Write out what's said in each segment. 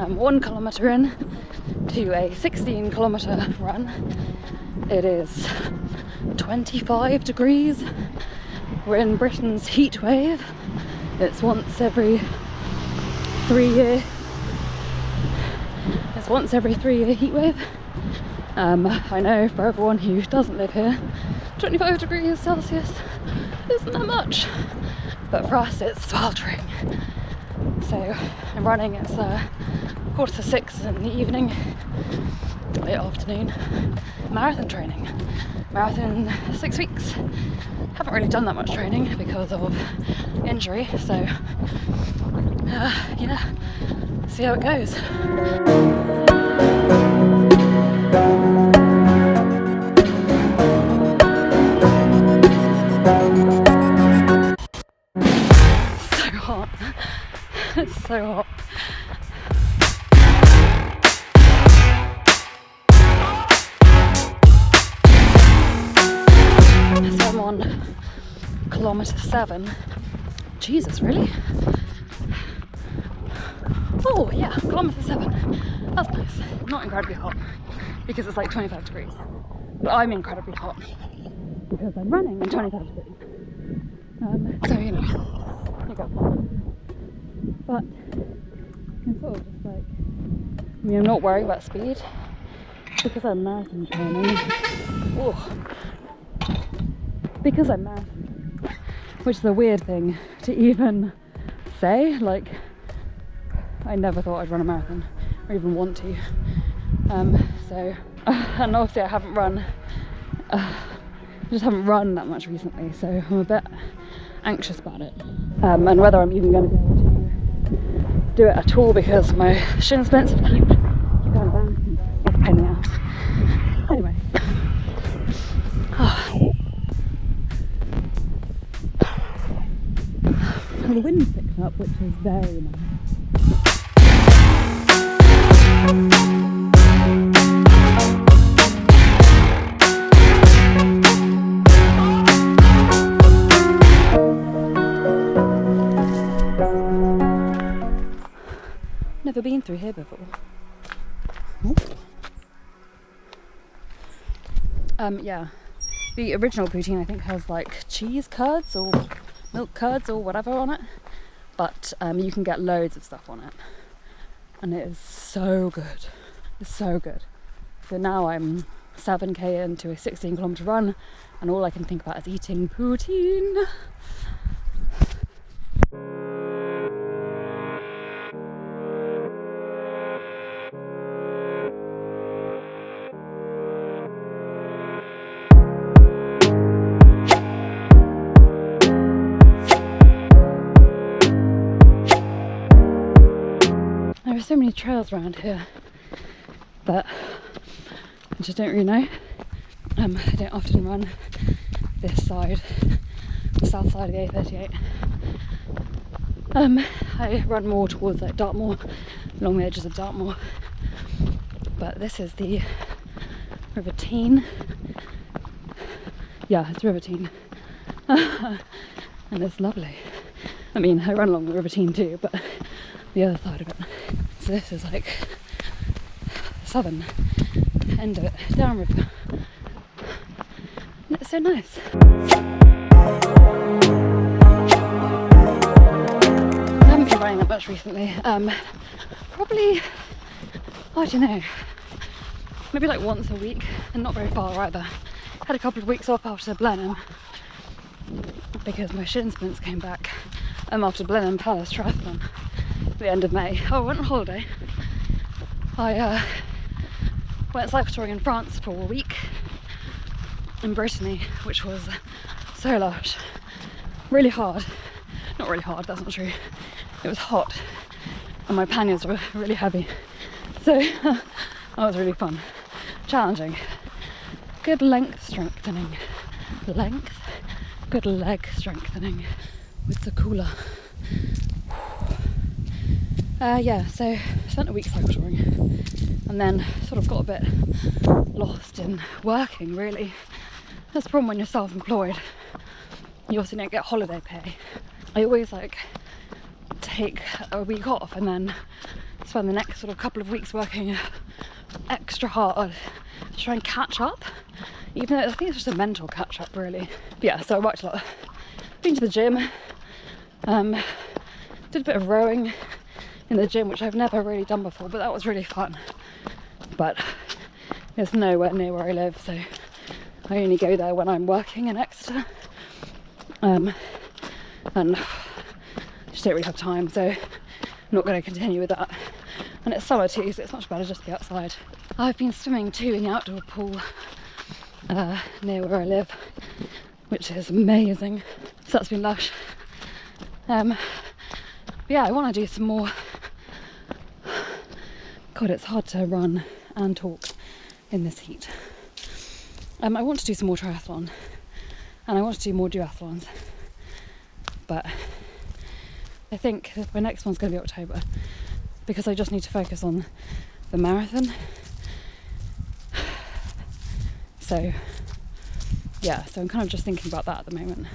I'm 1 kilometre in to a 16-kilometre run. It is 25 degrees. We're in Britain's heat wave. It's once every 3 year. It's once every 3 year heat wave. I know for everyone who doesn't live here, 25 degrees Celsius isn't that much, but for us it's sweltering. So I'm running, it's 5:45 in the evening, late afternoon. Marathon training. Marathon 6 weeks. Haven't really done that much training because of injury, so yeah, see how it goes. So hot. It's so hot. So I'm on kilometre 7. Jesus, really? Oh yeah, kilometre 7. That's nice. Not incredibly hot because it's like 25 degrees. But I'm incredibly hot because I'm running in 25 degrees. So you know, you got that. But I'm sort of just like, I mean, I'm not worried about speed because I'm marathon training. Oh. Because I'm marathon, which is a weird thing to even say. Like, I never thought I'd run a marathon or even want to. So, and obviously I haven't run, just haven't run that much recently, so I'm a bit anxious about it. And whether I'm even going to be able to do it at all because my shin splints keep going down. It's a pain in the ass. Anyway. The wind's picked up, which is very nice. Never been through here before. Yeah, the original poutine I think has like cheese curds or milk curds or whatever on it, but you can get loads of stuff on it, and it is so good. It's so good. So now I'm 7k into a 16-kilometre run, and all I can think about is eating poutine. There are so many trails around here that I just don't really know. I don't often run this side, the south side of the A38. I run more towards like Dartmoor, along the edges of Dartmoor. But this is the River Tean. Yeah, it's River Tean. And it's lovely. I mean, I run along the River Tean too, but the other side of it. So this is like the southern end of it, downriver. And it's so nice. I haven't been running that much recently. Probably, I don't know, maybe like once a week, and not very far either. Had a couple of weeks off after Blenheim because my shin splints came back after Blenheim Palace Triathlon at the end of May. Oh, I went on holiday. I went cycle touring in France for a week in Brittany, which was so lush. Really hard. Not really hard, that's not true. It was hot and my panniers were really heavy. So that was really fun. Challenging. Good length strengthening. Good leg strengthening with the cooler. Yeah, so I spent a week cycle touring and then sort of got a bit lost in working, really. That's the problem when you're self-employed. You also don't get holiday pay. I always like take a week off and then spend the next sort of couple of weeks working extra hard to try and catch up, even though I think it's just a mental catch up really. But yeah, so I worked a lot. Been to the gym, did a bit of rowing in the gym, which I've never really done before, but that was really fun. But it's nowhere near where I live, so I only go there when I'm working in Exeter, and just don't really have time, so I'm not going to continue with that. And it's summer too, so it's much better just to be outside. I've been swimming too in the outdoor pool near where I live, which is amazing. So that's been lush. But yeah, I want to do some more. God, it's hard to run and talk in this heat. I want to do some more triathlon, and I want to do more duathlons, but I think my next one's going to be October, because I just need to focus on the marathon. So yeah, so I'm kind of just thinking about that at the moment.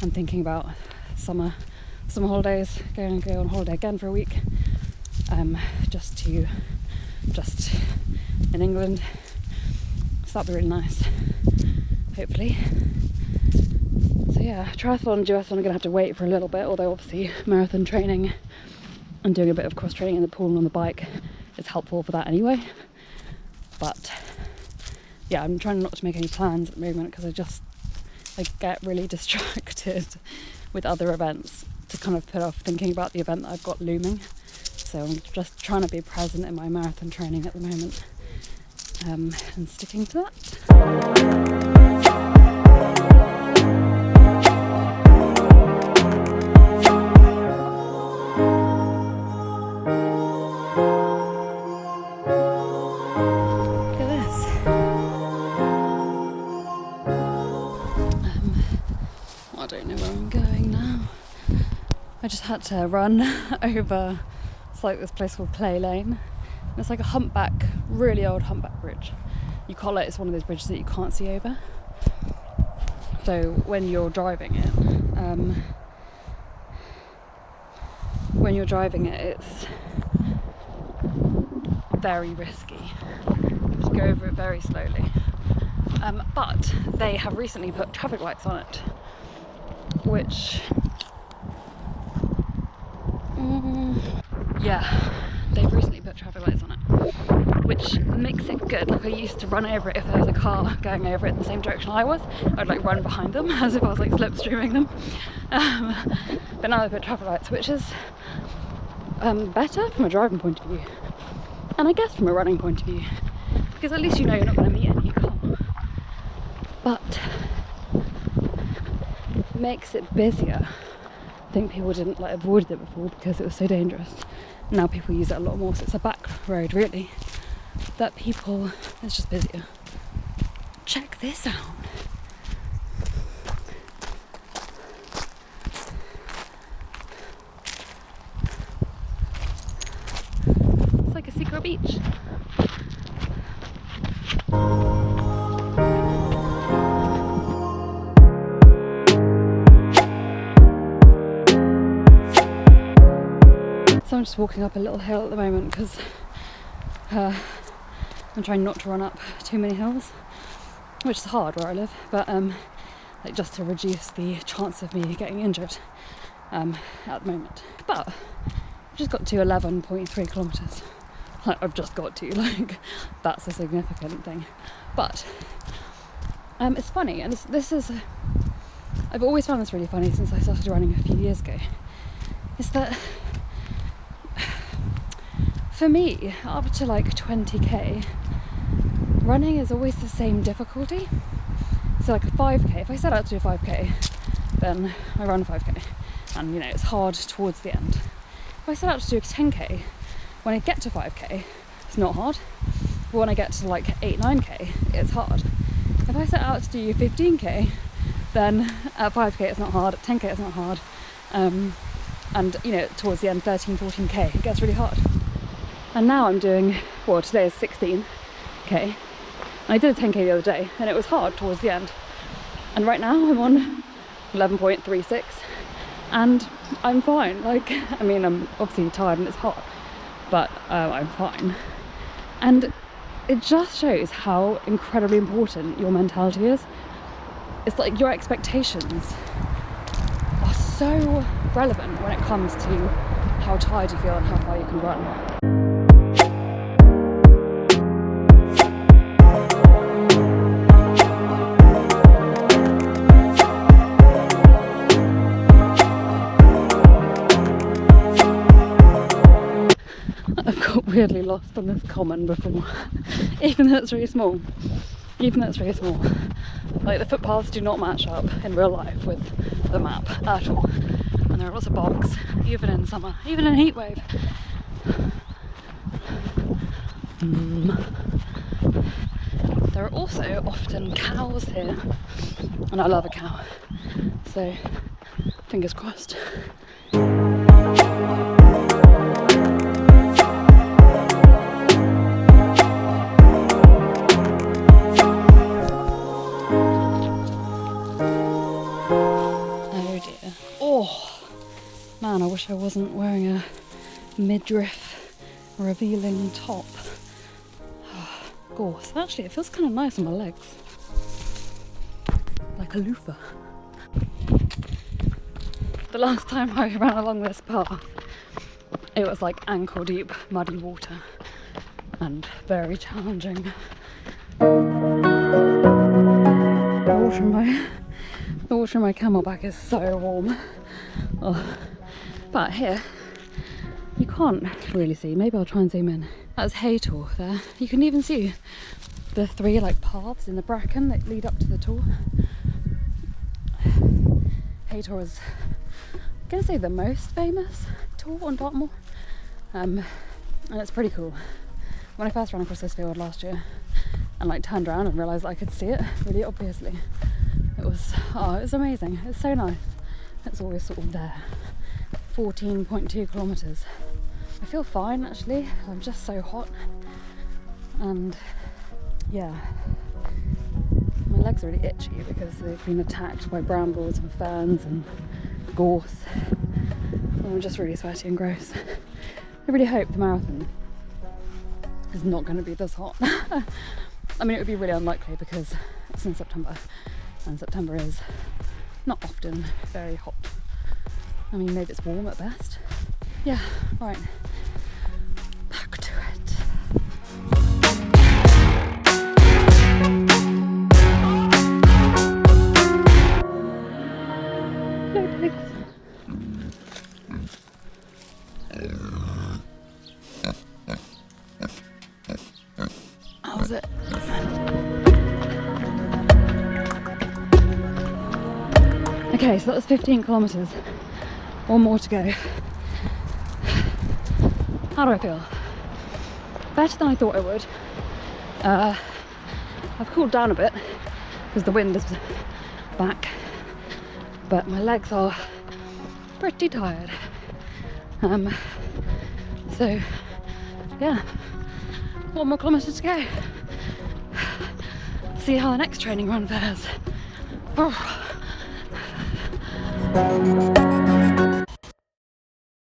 I'm thinking about summer holidays, going on holiday again for a week, just in England. So that'd be really nice, hopefully. So yeah, triathlon and duathlon are gonna have to wait for a little bit, although obviously marathon training and doing a bit of cross training in the pool and on the bike is helpful for that anyway. But yeah, I'm trying not to make any plans at the moment, because I get really distracted with other events to kind of put off thinking about the event that I've got looming. So I'm just trying to be present in my marathon training at the moment, and sticking to that. I don't know where I'm going now. I just had to run over, it's like this place called Play Lane. And it's like a humpback, really old humpback bridge. You call it, it's one of those bridges that you can't see over. So when you're driving it, it's very risky. You have to go over it very slowly. But they have recently put traffic lights on it, which yeah, they've recently put traffic lights on it, which makes it good. Like, I used to run over it if there was a car going over it in the same direction I was. I'd like run behind them as if I was like slipstreaming them. But now they put traffic lights, which is better from a driving point of view, and I guess from a running point of view, because at least you know you're not going to meet any car. But it makes it busier. I think people didn't avoid it before because it was so dangerous. Now people use it a lot more, so it's a back road really that people, it's just busier. Check this out. It's like a secret beach. So I'm just walking up a little hill at the moment because I'm trying not to run up too many hills, which is hard where I live, but like just to reduce the chance of me getting injured at the moment. But I've just got to 11.3 kilometres. Like, I've just got to, like, that's a significant thing. But it's funny, and I've always found this really funny since I started running a few years ago, is that for me, up to like 20k, running is always the same difficulty. So like a 5k, if I set out to do a 5k, then I run 5k, and you know, it's hard towards the end. If I set out to do a 10k, when I get to 5k, it's not hard. But when I get to like 8-9k, it's hard. If I set out to do 15k, then at 5k it's not hard, at 10k it's not hard, and you know, towards the end, 13-14k, it gets really hard. And now I'm doing, well, today is 16k, and I did a 10k the other day, and it was hard towards the end. And right now I'm on 11.36, and I'm fine. Like, I mean, I'm obviously tired and it's hot, but I'm fine. And it just shows how incredibly important your mentality is. It's like your expectations are so relevant when it comes to how tired you feel and how far you can run. I've got weirdly lost on this common before, even though it's really small. Like, the footpaths do not match up in real life with the map at all. And there are lots of bogs, even in summer, even in heatwave. There are also often cows here, and I love a cow, so fingers crossed. Man, I wish I wasn't wearing a midriff revealing top. Gorse. Actually, it feels kind of nice on my legs. Like a loofah. The last time I ran along this path, it was like ankle deep muddy water and very challenging. The water in my camelback is so warm. Oh. But here, you can't really see. Maybe I'll try and zoom in. That's Haytor there. You can even see the 3 like paths in the bracken that lead up to the tour. Haytor is, I'm gonna say, the most famous tour on Dartmoor, and it's pretty cool. When I first ran across this field last year and like turned around and realised I could see it really obviously, it was amazing. It's so nice. It's always sort of there. 14.2 kilometres. I feel fine actually. I'm just so hot, and yeah, my legs are really itchy because they've been attacked by brambles and ferns and gorse, and I'm just really sweaty and gross. I really hope the marathon is not going to be this hot. I mean, it would be really unlikely because it's in September, and September is not often very hot. I mean, maybe it's warm at best. Yeah, right. Back to it. No pigs. How was it? Okay, so that was 15 kilometres. One more to go. How do I feel? Better than I thought I would. I've cooled down a bit because the wind is back, but my legs are pretty tired. So yeah, 1 more kilometre to go. See how the next training run fares. Oh.